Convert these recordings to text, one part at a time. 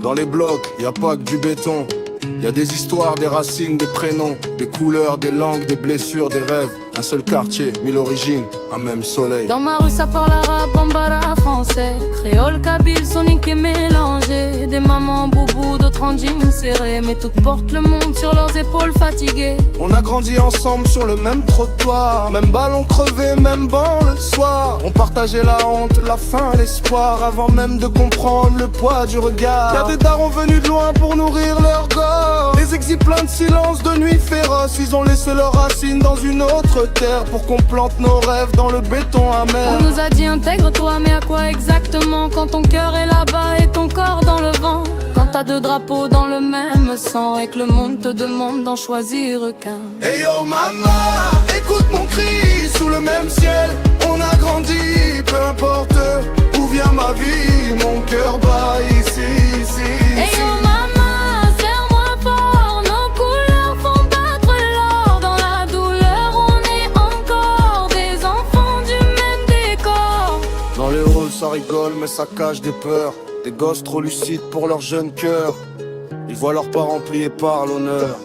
Dans les blocs, y a pas que du béton. Y a des histoires, des racines, des prénoms, des couleurs, des langues, des blessures, des rêves. Un seul quartier, mille origines, un même soleil. Dans ma rue ça parle arabe, bambara, français, créole, kabyle, sonique et mélangé. Des mamans boubou, d'autres en jeans serrés, mais toutes portent le monde sur leurs épaules fatiguées. On a grandi ensemble sur le même trottoir, même ballon crevé, même banc le soir. On partageait la honte, la faim, l'espoir, avant même de comprendre le poids du regard. Y'a des darons venus de loin pour nourrir leur corps. Les exils pleins de silence, de nuits féroces. Ils ont laissé leurs racines dans une autre terre pour qu'on plante nos rêves dans le béton amer. On nous a dit intègre-toi, mais à quoi exactement quand ton cœur est là-bas et ton corps dans le vent? Quand t'as deux drapeaux dans le même sang et que le monde te demande d'en choisir qu'un. Hey yo maman, écoute mon cri, sous le même ciel on a grandi, peu importe où vient ma vie, mon cœur bat ici, ici, Hey ici. yo maman, serre-moi fort, nos couleurs font battre l'or. Dans la douleur on est encore des enfants du même décor. Dans les rôles ça rigole mais ça cache des peurs. Des gosses trop lucides pour leur jeune cœur. Ils voient leurs parents pliés par l'honneur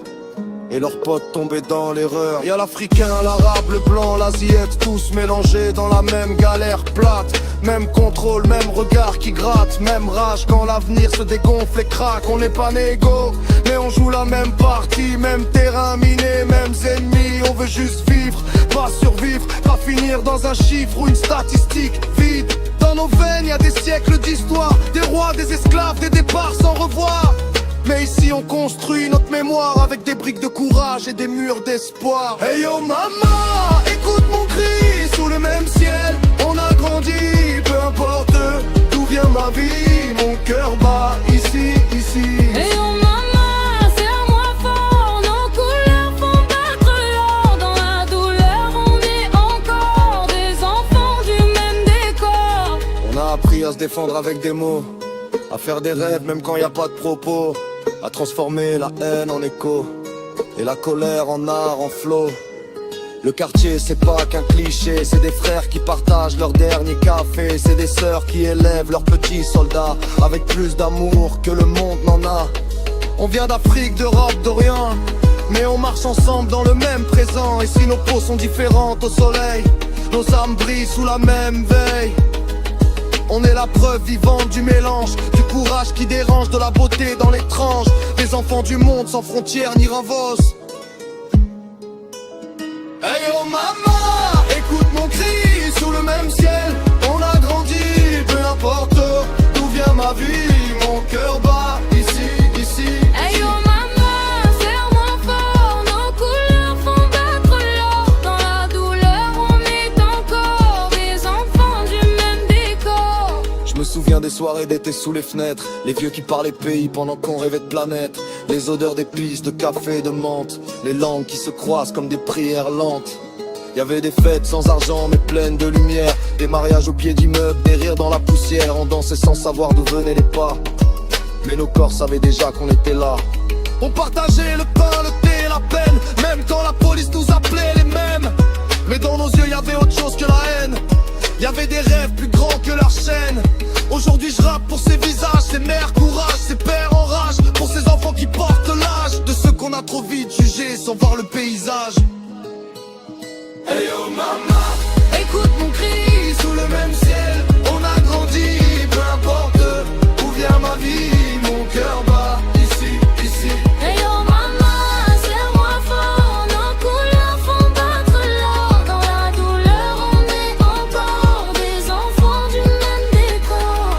et leurs potes tomber dans l'erreur. Y'a l'Africain, l'Arabe, le Blanc, l'Asiate, tous mélangés dans la même galère plate. Même contrôle, même regard qui gratte, même rage quand l'avenir se dégonfle et craque. On n'est pas négaux, mais on joue la même partie, même terrain miné, mêmes ennemis. On veut juste vivre, pas survivre, pas finir dans un chiffre ou une statistique vide. Dans nos veines y'a des siècles d'histoire, des rois, des esclaves, des départs sans revoir. Mais ici on construit notre mémoire avec des briques de courage et des murs d'espoir. Hey yo maman, écoute mon cri, sous le même ciel on a grandi, peu importe d'où vient ma vie, mon cœur bat ici, ici. Hey yo maman, serre-moi fort, nos couleurs font battre l'or. Dans la douleur on est encore des enfants du même décor. On a appris à se défendre avec des mots, à faire des rêves même quand y a pas de propos, à transformer la haine en écho et la colère en art, en flow. Le quartier c'est pas qu'un cliché, c'est des frères qui partagent leur dernier café. C'est des sœurs qui élèvent leurs petits soldats avec plus d'amour que le monde n'en a. On vient d'Afrique, d'Europe, d'Orient, mais on marche ensemble dans le même présent. Et si nos peaux sont différentes au soleil, nos âmes brillent sous la même veille. On est la preuve vivante du mélange, du courage qui dérange, de la beauté dans l'étrange. Des enfants du monde sans frontières ni ravos. Hey yo maman, écoute mon cri, sous le même ciel on a grandi, peu importe d'où vient ma vie, mon cœur bat ici, ici. Hey yo maman, serre-moi fort, nos couleurs font battre l'or. Dans la douleur on est encore des enfants du même décor. Je me souviens des soirées d'été sous les fenêtres, les vieux qui parlaient pays pendant qu'on rêvait de planète. Les odeurs d'épices, de café, de menthe, les langues qui se croisent comme des prières lentes. Y'avait des fêtes sans argent mais pleines de lumière, des mariages au pied d'immeubles, des rires dans la poussière. On dansait sans savoir d'où venaient les pas, mais nos corps savaient déjà qu'on était là. On partageait le pain, le thé, la peine, même quand la police nous appelait les mêmes. Mais dans nos yeux y'avait autre chose que la haine. Y'avait des rêves plus grands que leur chaîne. Aujourd'hui je rappe pour ces visages, ces mères courage, ces pères en rage, pour ces enfants qui portent l'âge de ceux qu'on a trop vite jugés sans voir le paysage. Hey yo maman, écoute mon cri, sous le même ciel on a grandi, peu importe où vient ma vie, mon cœur bat ici, ici. Hey yo maman, serre-moi fort, nos couleurs font battre l'or. Dans la douleur on est encore des enfants du même décor.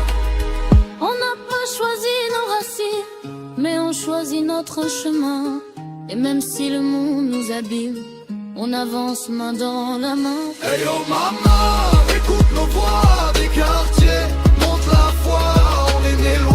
On n'a pas choisi nos racines, mais on choisit notre chemin. Et même si le monde nous abîme, on avance main dans la main. Hey yo maman, écoute nos voix des quartiers, montre la foi, on est né loin.